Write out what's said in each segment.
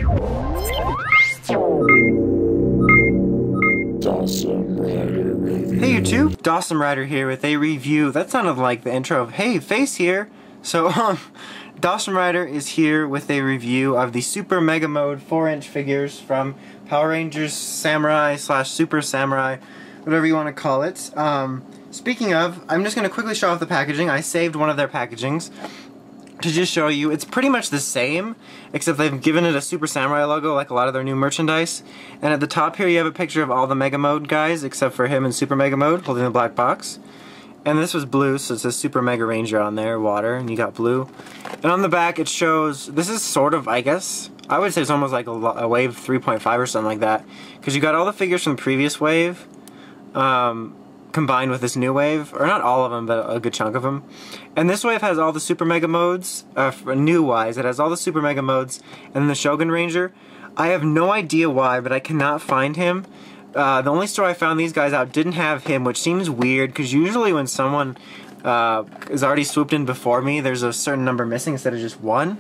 Hey YouTube, Dawson Rider here with a review. That sounded like the intro of Hey, Face here. So, Dawson Rider is here with a review of the Super Mega Mode 4-inch figures from Power Rangers Samurai / Super Samurai, whatever you want to call it. Speaking of, I'm just going to quickly show off the packaging. I saved one of their packagings to just show you. It's pretty much the same, except they've given it a Super Samurai logo like a lot of their new merchandise. And at the top here you have a picture of all the Mega Mode guys, except for him in Super Mega Mode, holding the black box. And this was blue, so it says Super Mega Ranger on there, water, and you got blue. And on the back it shows, this is sort of, I guess, I would say it's almost like a Wave 3.5 or something like that. Because you got all the figures from the previous Wave, combined with this new wave, or not all of them, but a good chunk of them. And this wave has all the Super Mega Modes, new-wise, it has all the Super Mega Modes, and then the Shogun Ranger. I have no idea why, but I cannot find him. The only store I found these guys out didn't have him, which seems weird, because usually when someone is already swooped in before me, there's a certain number missing instead of just one.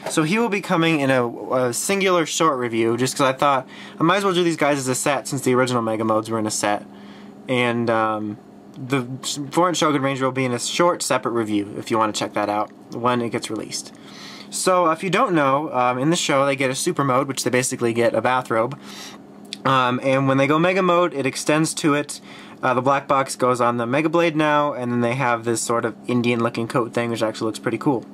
So he will be coming in a singular short review, just because I thought I might as well do these guys as a set, since the original Mega Modes were in a set. And the 4-inch Shogun Ranger will be in a short separate review if you want to check that out when it gets released. So if you don't know, in the show they get a super mode, which they basically get a bathrobe. And when they go Mega Mode, it extends to it. The black box goes on the Mega Blade now, and then they have this sort of Indian looking coat thing, which actually looks pretty cool.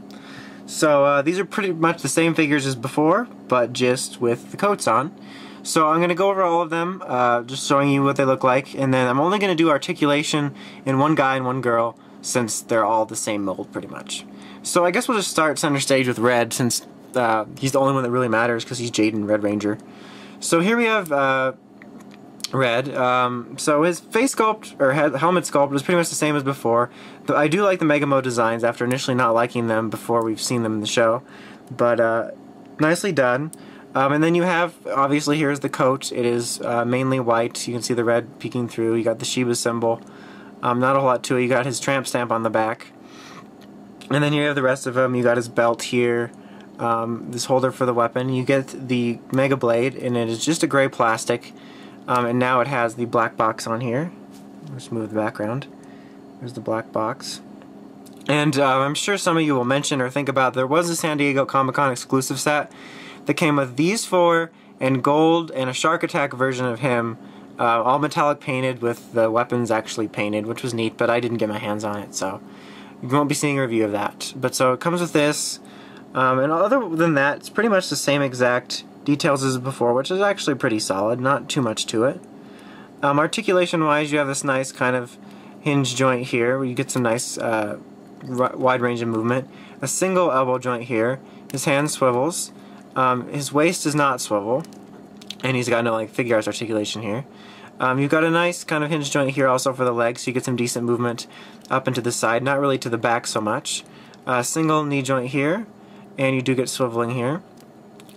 So these are pretty much the same figures as before, but just with the coats on. So I'm going to go over all of them, just showing you what they look like, and then I'm only going to do articulation in one guy and one girl, since they're all the same mold pretty much. So I guess we'll just start center stage with Red, since he's the only one that really matters, because he's Jaden Red Ranger. So here we have Red. So his face sculpt, or helmet sculpt, was pretty much the same as before. But I do like the Mega Mode designs after initially not liking them before we've seen them in the show. But nicely done. And then you have, obviously here's the coat. It is mainly white. You can see the red peeking through. You got the Shiba symbol. Not a whole lot to it. You got his tramp stamp on the back. And then you have the rest of him. You got his belt here. This holder for the weapon. You get the Mega Blade, and it is just a gray plastic. And now it has the black box on here. Let's move the background. There's the black box. And I'm sure some of you will mention or think about there was a San Diego Comic-Con exclusive set that came with these four and gold and a Shark Attack version of him, all metallic painted with the weapons actually painted, which was neat, but I didn't get my hands on it, so you won't be seeing a review of that. But so it comes with this, and other than that, it's pretty much the same exact details as before, which is actually pretty solid, not too much to it. Articulation-wise, you have this nice kind of hinge joint here, where you get some nice wide range of movement. A single elbow joint here. His hand swivels. His waist does not swivel, and he's got no like figure arts articulation here. You've got a nice kind of hinge joint here also for the legs, so you get some decent movement up and to the side, not really to the back so much. Single knee joint here, and you do get swiveling here.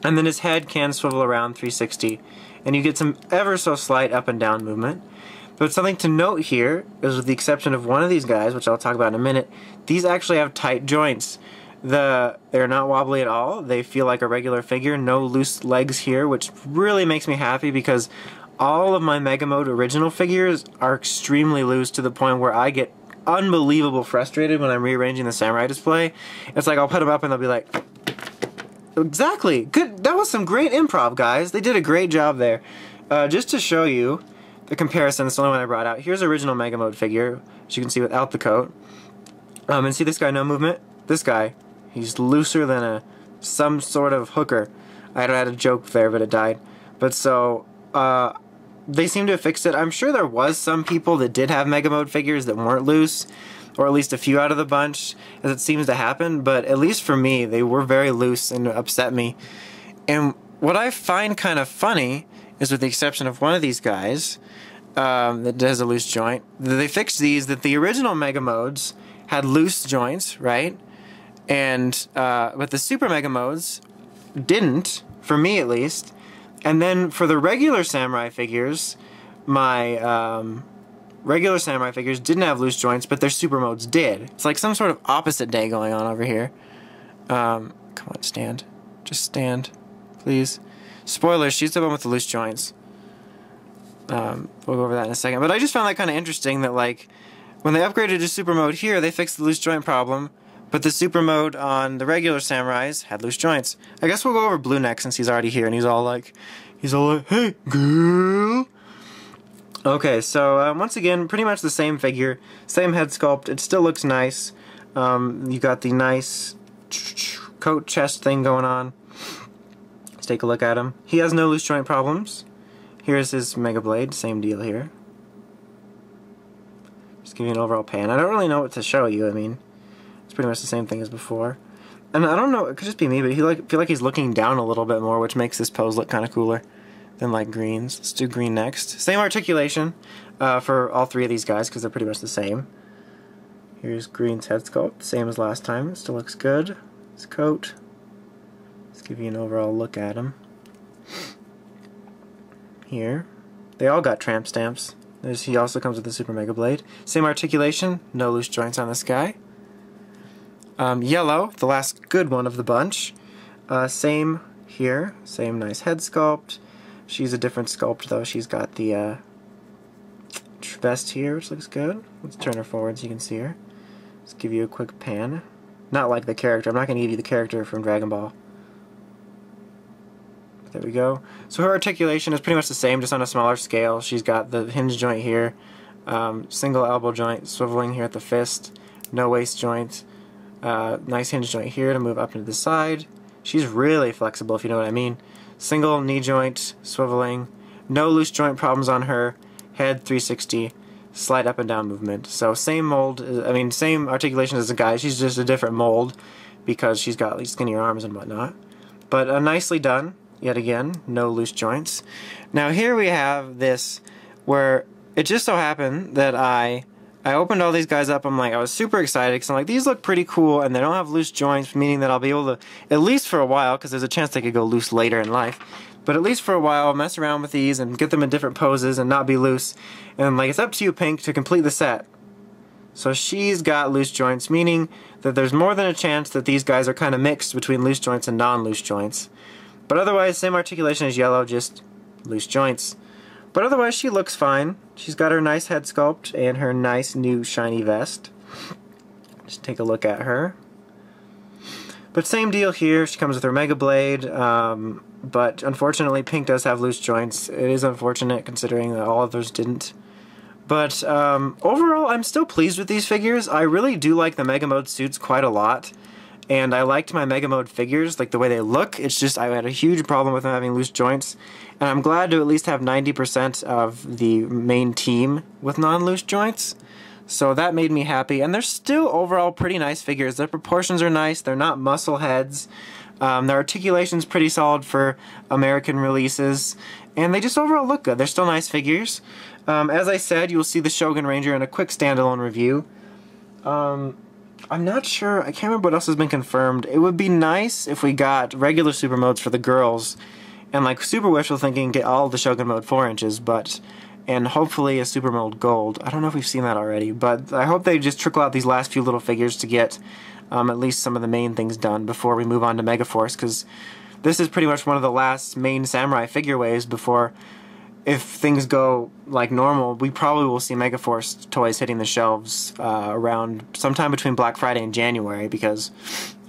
And then his head can swivel around 360, and you get some ever so slight up and down movement. But something to note here is, with the exception of one of these guys, which I'll talk about in a minute, these actually have tight joints. They're not wobbly at all. They feel like a regular figure. No loose legs here, which really makes me happy, because all of my Mega Mode original figures are extremely loose, to the point where I get unbelievable frustrated when I'm rearranging the Samurai display. It's like I'll put them up and they'll be like, exactly, good. That was some great improv, guys. They did a great job there. Just to show you the comparison, it's the only one I brought out. Here's original Mega Mode figure, as you can see without the coat. And see this guy, no movement? This guy, he's looser than some sort of hooker. I had a joke there, but it died. But so, they seem to have fixed it. I'm sure there was some people that did have Mega Mode figures that weren't loose, or at least a few out of the bunch, as it seems to happen. But at least for me, they were very loose and upset me. And what I find kind of funny is, with the exception of one of these guys that has a loose joint, they fixed these, that the original Mega Modes had loose joints, right? And but the Super Mega Modes didn't, for me at least. And then for the regular Samurai figures, my regular Samurai figures didn't have loose joints, but their Super Modes did. It's like some sort of opposite day going on over here. Come on, stand. Just stand, please. Spoilers, she's the one with the loose joints. We'll go over that in a second. But I just found that kind of interesting that, like, when they upgraded to super mode here, they fixed the loose joint problem, but the super mode on the regular samurais had loose joints. I guess we'll go over Blue next since he's already here, and he's all like, hey, girl. Okay, so once again, pretty much the same figure, same head sculpt. It still looks nice. You got the nice coat chest thing going on. Let's take a look at him. He has no loose joint problems. Here's his Mega Blade, same deal here. Just give you an overall pan. I don't really know what to show you. I mean, it's pretty much the same thing as before. And I don't know, it could just be me, but I feel like he's looking down a little bit more, which makes this pose look kind of cooler than like greens. Let's do green next. Same articulation for all three of these guys because they're pretty much the same. Here's green's head sculpt, same as last time. It still looks good. His coat. Let's give you an overall look at him. Here. They all got tramp stamps. He also comes with the Super Mega Blade. Same articulation, no loose joints on this guy. Yellow, the last good one of the bunch. Same here, same nice head sculpt. She's a different sculpt though. She's got the vest here, which looks good. Let's turn her forward so you can see her. Let's give you a quick pan. Not like the character. I'm not going to give you the character from Dragon Ball. There we go. So her articulation is pretty much the same, just on a smaller scale. She's got the hinge joint here, single elbow joint, swiveling here at the fist, no waist joint, nice hinge joint here to move up into the side. She's really flexible, if you know what I mean. Single knee joint, swiveling, no loose joint problems on her, head 360, slight up and down movement. So same mold, I mean same articulation as the guy, she's just a different mold because she's got skinnier arms and whatnot. But nicely done. Yet again, no loose joints. Now here we have this where it just so happened that I opened all these guys up. I was super excited because I'm like, these look pretty cool and they don't have loose joints, meaning that I'll be able to, at least for a while, because there's a chance they could go loose later in life, but at least for a while, mess around with these and get them in different poses and not be loose. And like, it's up to you, Pink, to complete the set. So she's got loose joints, meaning that there's more than a chance that these guys are kind of mixed between loose joints and non-loose joints. But otherwise, same articulation as Yellow, just loose joints. But otherwise, she looks fine. She's got her nice head sculpt and her nice new shiny vest. Just take a look at her. But same deal here. She comes with her Mega Blade. But unfortunately, Pink does have loose joints. It is unfortunate considering that all others didn't. But overall, I'm still pleased with these figures. I really do like the Mega Mode suits quite a lot. And I liked my Mega Mode figures, like the way they look. It's just I had a huge problem with them having loose joints. And I'm glad to at least have 90% of the main team with non-loose joints. So that made me happy. And they're still overall pretty nice figures. Their proportions are nice. They're not muscle heads. Their articulation's pretty solid for American releases. And they just overall look good. They're still nice figures. As I said, you'll see the Shogun Ranger in a quick standalone review. I'm not sure, I can't remember what else has been confirmed. It would be nice if we got regular super modes for the girls, and like super wishful thinking, get all the Shogun mode 4 inches, and hopefully a super mode gold. I don't know if we've seen that already, but I hope they just trickle out these last few little figures to get at least some of the main things done before we move on to Megaforce, because this is pretty much one of the last main samurai figure waves before, if things go like normal, we probably will see Megaforce toys hitting the shelves around sometime between Black Friday and January, because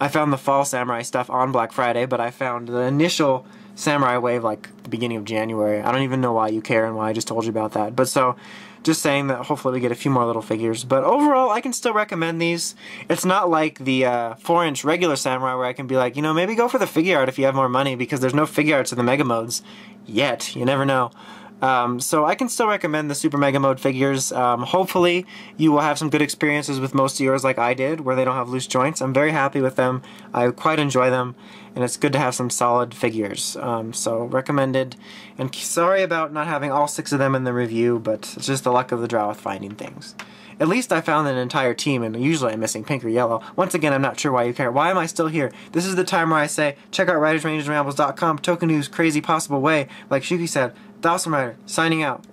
I found the fall samurai stuff on Black Friday, but I found the initial samurai wave like the beginning of January. I don't even know why you care and why I just told you about that. But so, just saying that hopefully we get a few more little figures. But overall, I can still recommend these. It's not like the 4-inch regular samurai where I can be like, you know, maybe go for the figure art if you have more money, because there's no figure arts in the Mega Modes yet. You never know. So I can still recommend the Super Mega Mode figures. Hopefully you will have some good experiences with most of yours like I did, where they don't have loose joints. I'm very happy with them. I quite enjoy them, and it's good to have some solid figures. So recommended. And sorry about not having all 6 of them in the review, but it's just the luck of the draw with finding things. At least I found an entire team, and usually I'm missing Pink or Yellow. Once again, I'm not sure why you care. Why am I still here? This is the time where I say, check out WritersRangersRambles.com, Token News, crazy possible way. Like Shuki said, Dawson Rider, signing out.